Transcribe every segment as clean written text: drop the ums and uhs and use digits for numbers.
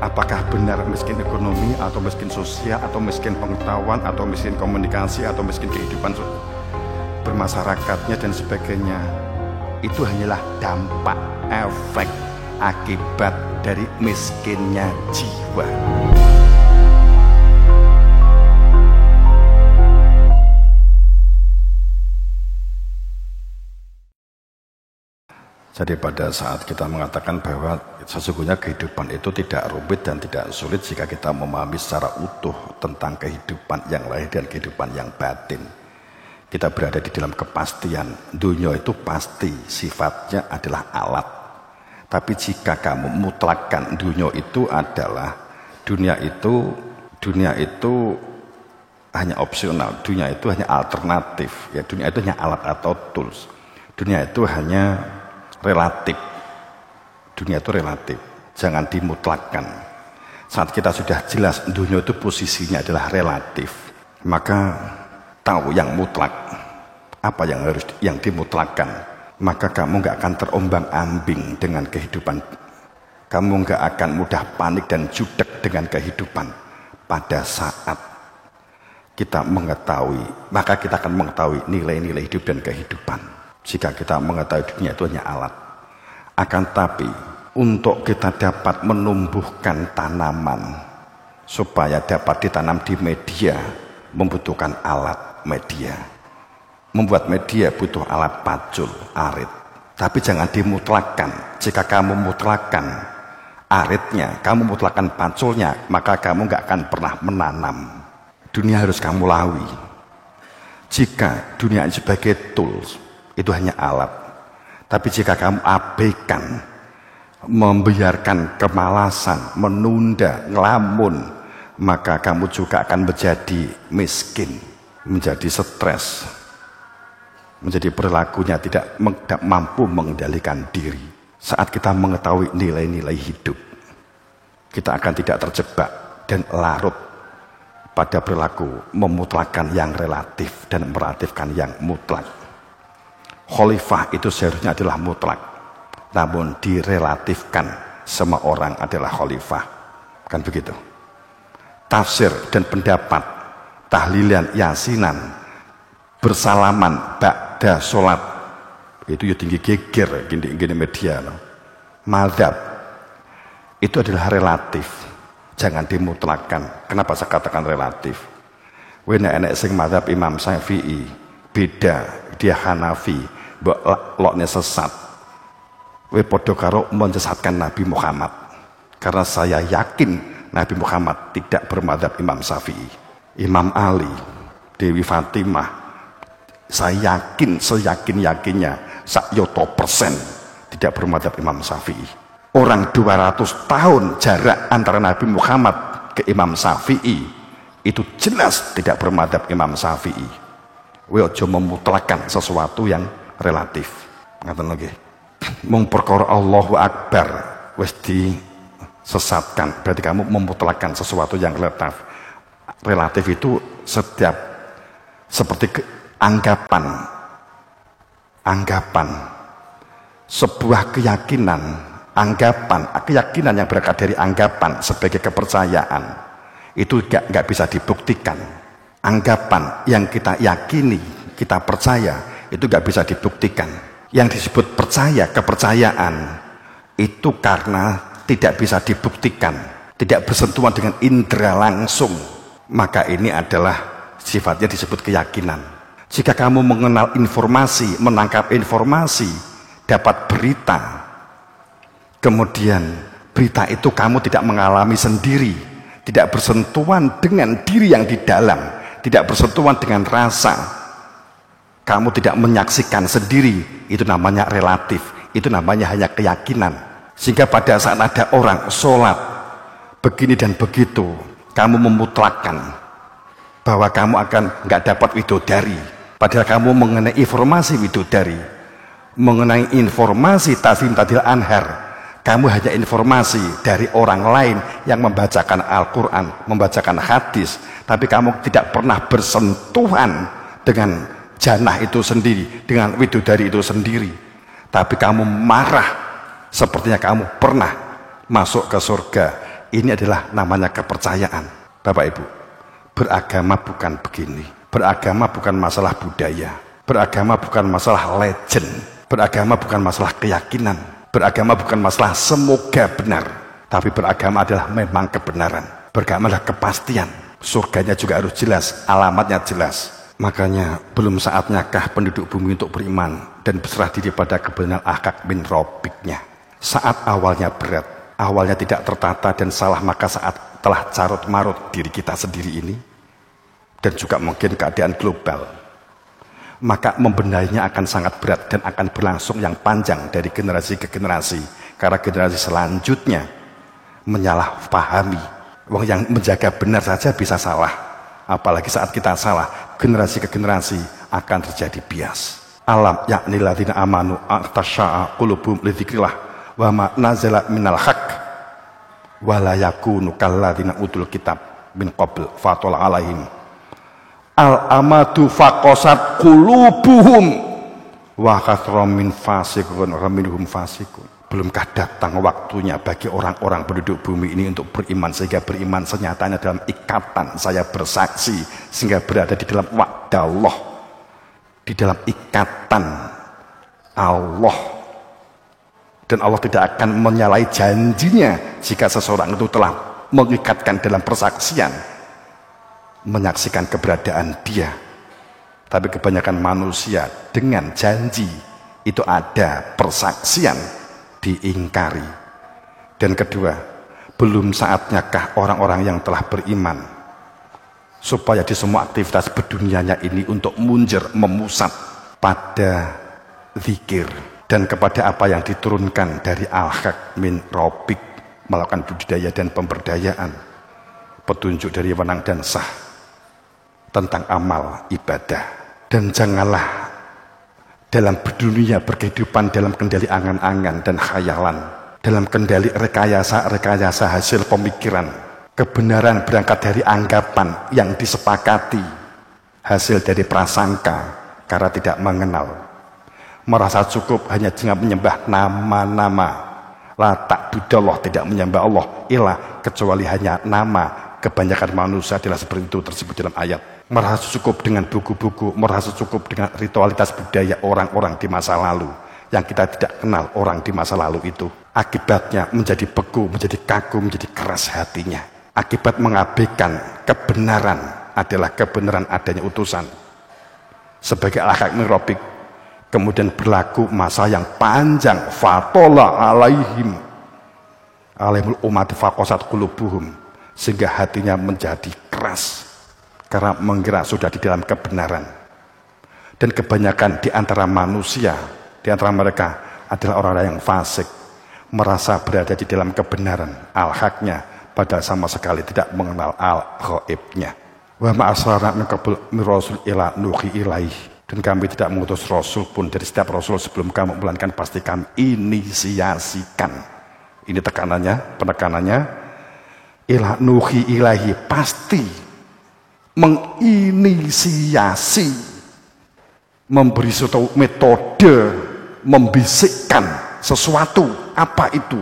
Apakah benar miskin ekonomi, atau miskin sosial, atau miskin pengetahuan, atau miskin komunikasi, atau miskin kehidupan bermasyarakatnya dan sebagainya? Itu hanyalah dampak, efek, akibat dari miskinnya jiwa. Jadi pada saat kita mengatakan bahwa sesungguhnya kehidupan itu tidak rumit dan tidak sulit jika kita memahami secara utuh tentang kehidupan yang lahir dan kehidupan yang batin. Kita berada di dalam kepastian, dunia itu pasti sifatnya adalah alat. Tapi jika kamu mutlakkan dunia itu adalah, dunia itu hanya opsional, dunia itu hanya alternatif, ya, dunia itu hanya alat atau tools. Dunia itu hanya relatif. Dunia itu relatif, jangan dimutlakkan. Saat kita sudah jelas dunia itu posisinya adalah relatif, maka tahu yang mutlak, apa yang dimutlakkan, maka kamu nggak akan terombang-ambing dengan kehidupan. Kamu nggak akan mudah panik dan judek dengan kehidupan. Pada saat kita mengetahui, maka kita akan mengetahui nilai-nilai hidup dan kehidupan. Jika kita mengetahui dunia itu hanya alat. Akan tapi untuk kita dapat menumbuhkan tanaman supaya dapat ditanam di media, membutuhkan alat media. Membuat media butuh alat pacul, arit. Tapi jangan dimutlakkan. Jika kamu mutlakkan aritnya, kamu mutlakkan paculnya, maka kamu nggak akan pernah menanam. Dunia harus kamu lawi. Jika dunia sebagai tools, itu hanya alat. Tapi jika kamu abaikan, membiarkan kemalasan, menunda, ngelamun, maka kamu juga akan menjadi miskin, menjadi stres, menjadi perilakunya tidak mampu mengendalikan diri. Saat kita mengetahui nilai-nilai hidup, kita akan tidak terjebak dan larut pada perilaku memutlakkan yang relatif dan merelatifkan yang mutlak. Khalifah itu seharusnya adalah mutlak, namun direlatifkan, semua orang adalah khalifah, kan begitu. Tafsir dan pendapat, tahlilan, yasinan, bersalaman ba'da sholat, itu ya tinggi geger gini media no. Mazhab itu adalah relatif, jangan dimutlakkan. Kenapa saya katakan relatif? Wena enek sing mazhab Imam Syafi'i beda, dia Hanafi, loknya sesat. We podo karo menyesatkan Nabi Muhammad, karena saya yakin Nabi Muhammad tidak bermadzhab Imam Syafi'i. Imam Ali, Dewi Fatimah, saya yakin seyakin-yakinnya sakyoto persen tidak bermadzhab Imam Syafi'i. Orang 200 tahun jarak antara Nabi Muhammad ke Imam Syafi'i, itu jelas tidak bermadzhab Imam Syafi'i. We ojo memutlakkan sesuatu yang relatif. Ngaten lagi. Mung perkara Allahu Akbar wis disesatkan, berarti kamu memutlakkan sesuatu yang relatif. Relatif itu setiap seperti anggapan sebuah keyakinan yang berangkat dari anggapan sebagai kepercayaan itu gak bisa dibuktikan. Anggapan yang kita yakini, kita percaya, itu gak bisa dibuktikan. Yang disebut percaya, kepercayaan, itu karena tidak bisa dibuktikan, tidak bersentuhan dengan indera langsung, maka ini adalah sifatnya disebut keyakinan. Jika kamu mengenal informasi, menangkap informasi, dapat berita, kemudian berita itu kamu tidak mengalami sendiri, tidak bersentuhan dengan diri yang di dalam, tidak bersentuhan dengan rasa, kamu tidak menyaksikan sendiri, itu namanya relatif, itu namanya hanya keyakinan. Sehingga pada saat ada orang sholat begini dan begitu, kamu memutlakkan bahwa kamu akan nggak dapat widodari, padahal kamu mengenai informasi widodari, mengenai informasi Tazim Tadil Anhar, kamu hanya informasi dari orang lain yang membacakan Al-Quran, membacakan hadis, tapi kamu tidak pernah bersentuhan dengan janah itu sendiri, dengan widodari itu sendiri. Tapi kamu marah sepertinya kamu pernah masuk ke surga Ini adalah namanya kepercayaan. Bapak Ibu, beragama bukan begini. Beragama bukan masalah budaya. Beragama bukan masalah legend. Beragama bukan masalah keyakinan. Beragama bukan masalah semoga benar. Tapi beragama adalah memang kebenaran. Beragama adalah kepastian. Surganya juga harus jelas, alamatnya jelas. Makanya belum saatnyakah penduduk bumi untuk beriman dan berserah diri pada kebenaran Al-Haq min Rabbiknya. Saat awalnya berat, awalnya tidak tertata dan salah, maka saat telah carut marut diri kita sendiri ini dan juga mungkin keadaan global, maka membenahinya akan sangat berat dan akan berlangsung yang panjang dari generasi ke generasi, karena generasi selanjutnya menyalahpahami. Wong yang menjaga benar saja bisa salah, apalagi saat kita salah, generasi ke generasi akan terjadi bias. Alam yakni ladina amanu atasya'a qulubum lidzikrillah wa ma nazala minal haq wa la yakunu kalladina utul kitab min qabl fatala alaihim al amatu faqasat qulubuhum wa kathrum min fasiqun minhum fasiqun. Belumkah datang waktunya bagi orang-orang penduduk bumi ini untuk beriman, sehingga beriman senyatanya dalam ikatan saya bersaksi, sehingga berada di dalam wa'dallah, di dalam ikatan Allah, dan Allah tidak akan menyalahi janjinya jika seseorang itu telah mengikatkan dalam persaksian, menyaksikan keberadaan dia. Tapi kebanyakan manusia dengan janji itu ada, persaksian diingkari. Dan kedua, belum saatnyakah orang-orang yang telah beriman supaya di semua aktivitas berdunianya ini untuk munjir, memusat pada zikir dan kepada apa yang diturunkan dari Al-Haq min Rabbik, melakukan budidaya dan pemberdayaan, petunjuk dari wenang dan sah tentang amal ibadah. Dan janganlah dalam berdunia, berkehidupan dalam kendali angan-angan dan khayalan, dalam kendali rekayasa hasil pemikiran. Kebenaran berangkat dari anggapan yang disepakati, hasil dari prasangka karena tidak mengenal. Merasa cukup hanya dengan menyembah nama-nama. La ta'budallah, tidak menyembah Allah ilah kecuali hanya nama. Kebanyakan manusia adalah seperti itu tersebut dalam ayat. Merasa cukup dengan buku-buku, merasa cukup dengan ritualitas budaya orang-orang di masa lalu yang kita tidak kenal orang di masa lalu itu. Akibatnya menjadi beku, menjadi kaku, menjadi keras hatinya. Akibat mengabaikan kebenaran adalah kebenaran adanya utusan sebagai Al-Haq min Rabbik. Kemudian berlaku masa yang panjang, fatola alaihim alaihimul umat faqasat qulubuhum, sehingga hatinya menjadi keras karena mengira sudah di dalam kebenaran. Dan kebanyakan di antara manusia, di antara mereka adalah orang-orang yang fasik, merasa berada di dalam kebenaran Al-Haqnya, padahal sama sekali tidak mengenal Al-Ghaibnya. Wa ma'asrarna min qabl min rasul ila nuhi ilaih, dan kami tidak mengutus rasul pun dari setiap rasul sebelum kamu, melainkan pasti kami inisiasikan. Ini tekanannya, penekanannya, ila nuhi ilahi, pasti menginisiasi, memberi suatu metode, membisikkan sesuatu. Apa itu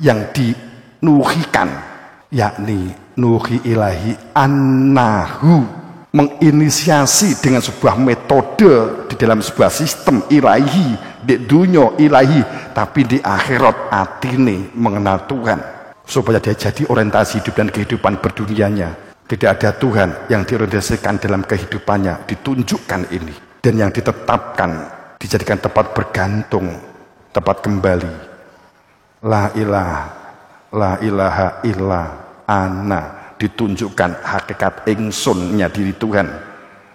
yang dinuhikan? Yakni nuhi ilahi annahu, menginisiasi dengan sebuah metode di dalam sebuah sistem ilahi, di dunia ilahi, tapi di akhirat atine mengenal Tuhan, supaya dia jadi orientasi hidup dan kehidupan berdunianya. Tidak ada Tuhan yang diorientasikan dalam kehidupannya, ditunjukkan ini, dan yang ditetapkan, dijadikan tempat bergantung, tempat kembali. La ilaha illa ana, ditunjukkan hakikat ingsunnya diri Tuhan,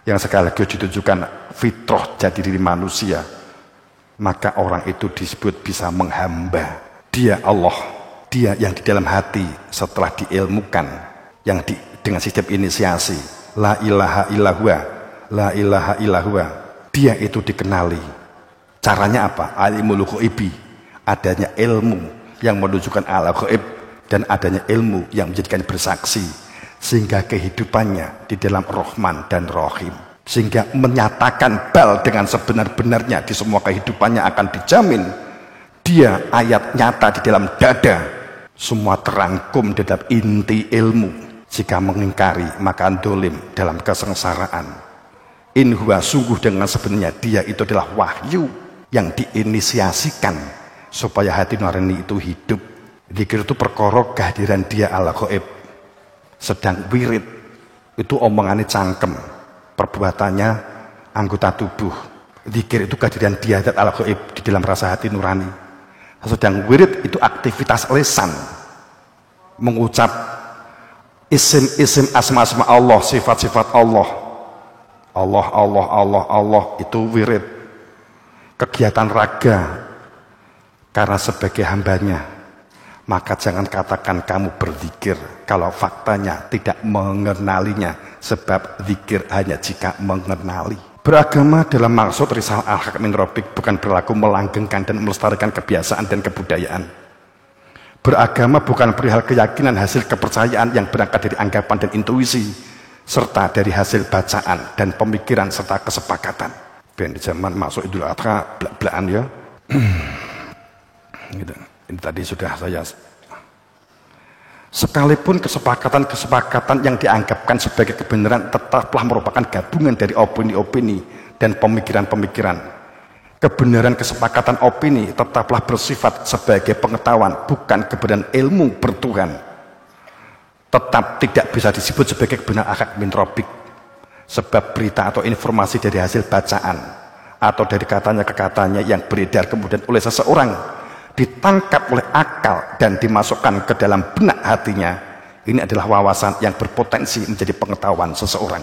yang sekaligus ditunjukkan fitrah jadi diri manusia. Maka orang itu disebut bisa menghamba. Dia Allah, dia yang di dalam hati setelah diilmukan, yang dengan sistem inisiasi, la ilaha illahua, la ilaha illahua, dia itu dikenali. Caranya apa? Alimul ghaibi, adanya ilmu yang menunjukkan al ghaib, dan adanya ilmu yang menjadikan bersaksi, sehingga kehidupannya di dalam Rahman dan Rahim, sehingga menyatakan bal dengan sebenar-benarnya di semua kehidupannya akan dijamin. Dia ayat nyata di dalam dada, Semua terangkum di dalam inti ilmu. Jika mengingkari maka dolim dalam kesengsaraan. In huwa, sungguh dengan sebenarnya dia itu adalah wahyu yang diinisiasikan supaya hati nurani itu hidup. Zikir itu perkara kehadiran dia ala ghaib. Sedang wirid itu omongannya cangkem, perbuatannya anggota tubuh. Zikir itu kehadiran dia ala ghaib di dalam rasa hati nurani. Sedang wirid itu aktivitas lisan, mengucap isim-isim asma-asma Allah, sifat-sifat Allah. Allah, Allah, Allah, Allah itu wirid. Kegiatan raga karena sebagai hambanya, maka jangan katakan kamu berzikir kalau faktanya tidak mengenalinya, sebab zikir hanya jika mengenali. Beragama dalam maksud risalah al-haq min rabbik bukan berlaku melanggengkan dan melestarikan kebiasaan dan kebudayaan. Beragama bukan perihal keyakinan hasil kepercayaan yang berangkat dari anggapan dan intuisi, serta dari hasil bacaan dan pemikiran serta kesepakatan. Ben di zaman masuk Idul Adha belak-belakan ya. Gitu. Ini tadi sudah saya. Sekalipun kesepakatan-kesepakatan yang dianggapkan sebagai kebenaran tetaplah merupakan gabungan dari opini-opini dan pemikiran-pemikiran. Kebenaran kesepakatan opini tetaplah bersifat sebagai pengetahuan, bukan kebenaran ilmu bertuhan. Tetap tidak bisa disebut sebagai kebenaran al-haq min rabbik, sebab berita atau informasi dari hasil bacaan atau dari katanya ke katanya yang beredar kemudian oleh seseorang ditangkap oleh akal dan dimasukkan ke dalam benak hatinya, ini adalah wawasan yang berpotensi menjadi pengetahuan seseorang.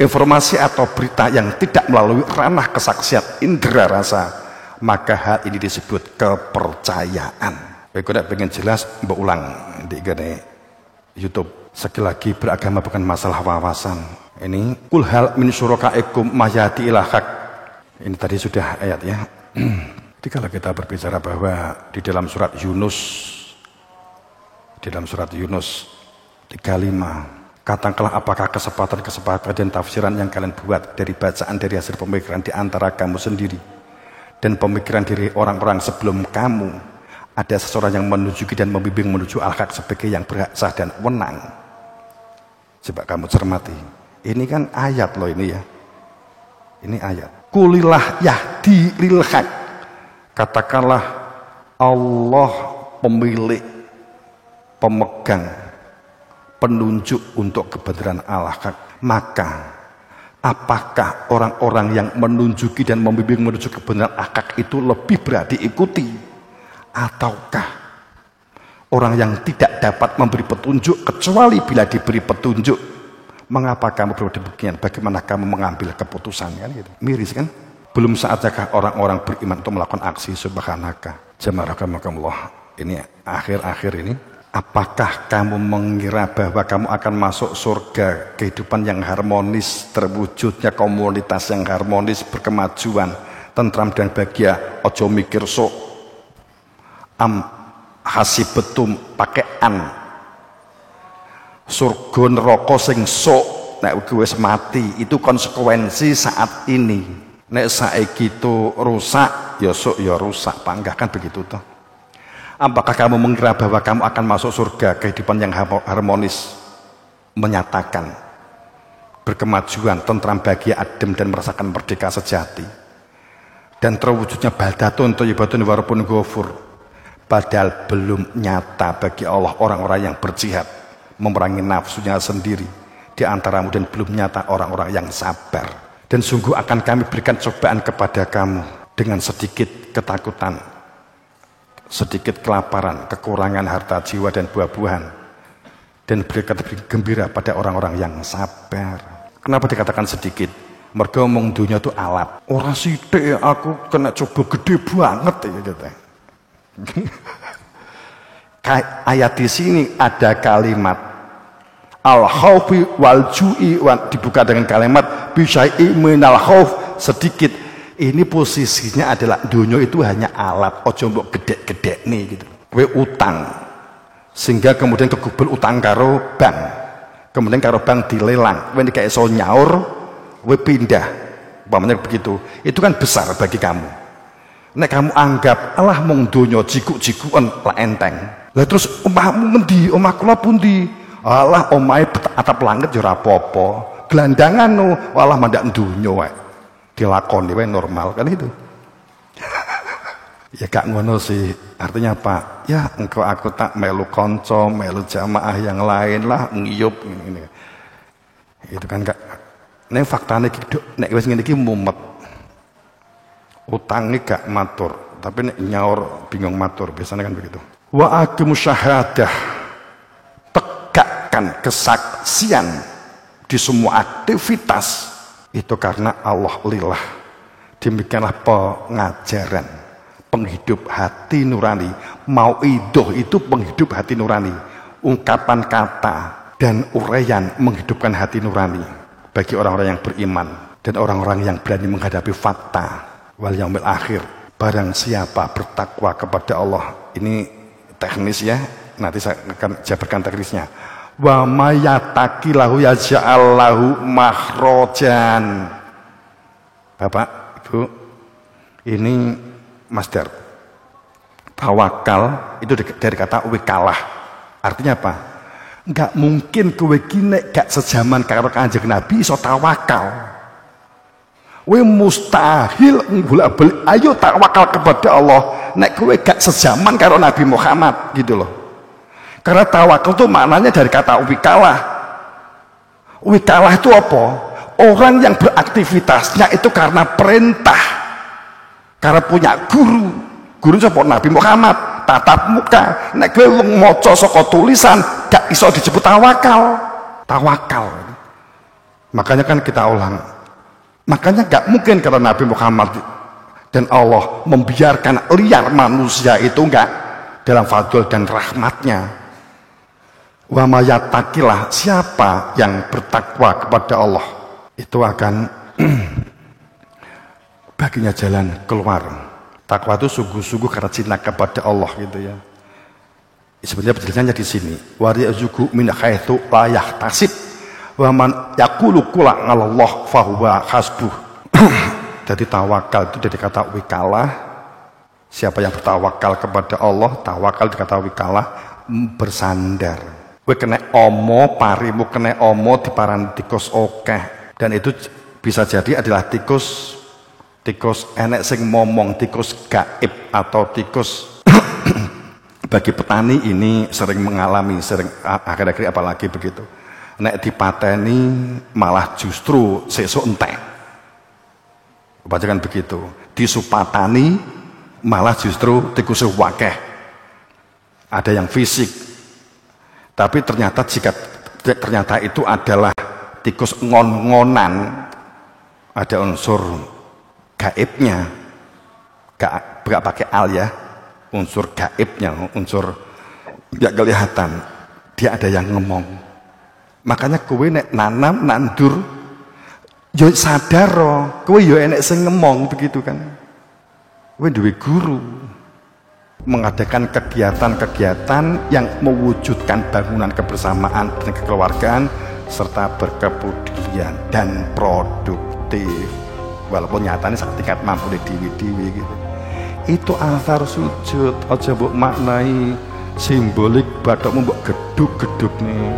Informasi atau berita yang tidak melalui ranah kesaksian indera rasa, maka hal ini disebut kepercayaan. Baik, udah pengen jelas, mbak ulang di YouTube. Sekali lagi, beragama bukan masalah wawasan. Ini kul hal min syurakaikum mahyati ilal haq. Ini tadi sudah ayat ya. Jadi kalau kita berbicara bahwa di dalam surat Yunus 35, katakanlah apakah kesempatan dan tafsiran yang kalian buat dari bacaan dari hasil pemikiran di antara kamu sendiri dan pemikiran dari orang-orang sebelum kamu, ada seseorang yang menunjuki dan membimbing menuju al-haq sebagai yang berhak sah dan wenang. Coba kamu cermati. Ini kan ayat loh ini ya. Ini ayat. Kulilah yahdi lil haq. Katakanlah Allah pemilik, pemegang, penunjuk untuk kebenaran al-haq. Maka apakah orang-orang yang menunjuki dan membimbing menuju kebenaran al-haq itu lebih berat diikuti, ataukah orang yang tidak dapat memberi petunjuk kecuali bila diberi petunjuk? Mengapa kamu berbuat demikian? Bagaimana kamu mengambil keputusan? Kan gitu. Miris kan? Belum saatnya orang-orang beriman untuk melakukan aksi subhanaka. Jamaah rahimakumullah. Ini akhir-akhir ini. Apakah kamu mengira bahwa kamu akan masuk surga, kehidupan yang harmonis, terwujudnya komunitas yang harmonis, berkemajuan, tentram dan bahagia, ojo mikir sok, hasibetum pakai surga neraka sing sok, nek wis mati, itu konsekuensi saat ini. Nek saiki itu rusak, ya sok ya rusak, panggah kan begitu toh. Apakah kamu mengira bahwa kamu akan masuk surga, kehidupan yang harmonis, menyatakan berkemajuan, tentram, bahagia, adem dan merasakan merdeka sejati, dan terwujudnya baldatun thayyibatun warabun ghafur, padahal belum nyata bagi Allah orang-orang yang berjihad memerangi nafsunya sendiri di antaramu, dan belum nyata orang-orang yang sabar. Dan sungguh akan kami berikan cobaan kepada kamu dengan sedikit ketakutan, sedikit kelaparan, kekurangan harta jiwa dan buah-buahan, dan berikan gembira pada orang-orang yang sabar. Kenapa dikatakan sedikit? Mergo mung dunya itu alat. Ora sithik aku kena coba gede banget ya gitu. Ayat di sini ada kalimat al-khawfi wal ju'i, dibuka dengan kalimat bisyai'i minal khawf, sedikit. Ini posisinya adalah dunia itu hanya alat, ojo mbok gedek-gedek nih gitu. Kowe utang sehingga kemudian kegubel utang karo bank, kemudian karo bank dilelang, kowe nek iso nyaur kowe pindah, umpamanya begitu. Itu kan besar bagi kamu. Nek kamu anggap alah mung donya jikuk-jikuken lah enteng. Lah terus omahmu ngendi? Omah kula pundi? Alah omahe atap langit ya ora apa-apa. Gelandangan no, walah mandak donya wae. Dilakoni wae normal kan itu. Ya gak ngono sih. Artinya apa? Ya engkau aku tak melu konco, melu jamaah yang lain lah ngiyup ini. Itu kan gak. Nek faktane nek wis ngene iki mumet. Utange gak matur, tapi nek nyaur bingung matur, biasanya kan begitu. Wa aqimus syahadah. Tegakkan kesaksian di semua aktivitas itu karena Allah lillah. Demikianlah pengajaran penghidup hati nurani. Mauidhah itu penghidup hati nurani. Ungkapan kata dan uraian menghidupkan hati nurani bagi orang-orang yang beriman dan orang-orang yang berani menghadapi fakta wal yaumil akhir. Barang siapa bertakwa kepada Allah, ini teknis ya, nanti saya akan jabarkan teknisnya. Wa mayataki lahu yaj'al lahu makhrojan. Bapak, Ibu, ini Master. Tawakal itu dari kata wikalah. Artinya apa? Enggak mungkin kowe iki nek gak sejaman karo Kanjeng Nabi iso tawakal. Kowe mustahil bolak-balik ayo tawakal kepada Allah nek kowe gak sejaman karo Nabi Muhammad gitu loh. Karena tawakal itu maknanya dari kata wikalah. Wikalah itu apa? Orang yang beraktivitasnya itu karena perintah. Karena punya guru. Guru sapa? Nabi Muhammad. Tatap muka. Nek kowe wong maca saka tulisan gak iso disebut tawakal. Tawakal. Makanya kan kita ulang. Makanya gak mungkin kalau Nabi Muhammad dan Allah membiarkan liar manusia itu enggak dalam fadl dan rahmatnya. Wa mayatakilah, siapa yang bertakwa kepada Allah itu akan baginya jalan keluar. Takwa itu sungguh-sungguh karena cinta kepada Allah gitu ya. Sebenarnya penjelasannya di sini. Wa yarzuqu min haitsu la yahtasib. Wa man yaqulu qula 'alallah fa huwa hasbuh. Jadi tawakal itu dari kata wikalah. Siapa yang bertawakal kepada Allah, tawakal dari kata wikalah, bersandar. Kowe kena omo, parimu kena omo diparani tikus okeh. Dan itu bisa jadi adalah tikus enek sing momong, tikus gaib atau tikus bagi petani ini sering mengalami, sering akhir-akhir apalagi begitu. Nek dipateni malah justru sesuk entek. Bacakan begitu. Disupatani malah justru tikus wakeh. Ada yang fisik. Tapi ternyata ternyata itu adalah tikus ngon-ngonan, ada unsur gaibnya, gak pakai al ya, unsur gaibnya, unsur gak kelihatan, dia ada yang ngomong. Makanya kowe nek nanam nandur, yo sadar kowe yo enek sing ngomong begitu kan. Kowe duwe guru. Mengadakan kegiatan-kegiatan yang mewujudkan bangunan kebersamaan dan kekeluargaan serta berkepedulian dan produktif walaupun nyatanya saat tingkat mampu di dewi-dewi gitu. Itu asar sujud aja mbok maknai simbolik bathukmu mbok gedhug-gedhug nih.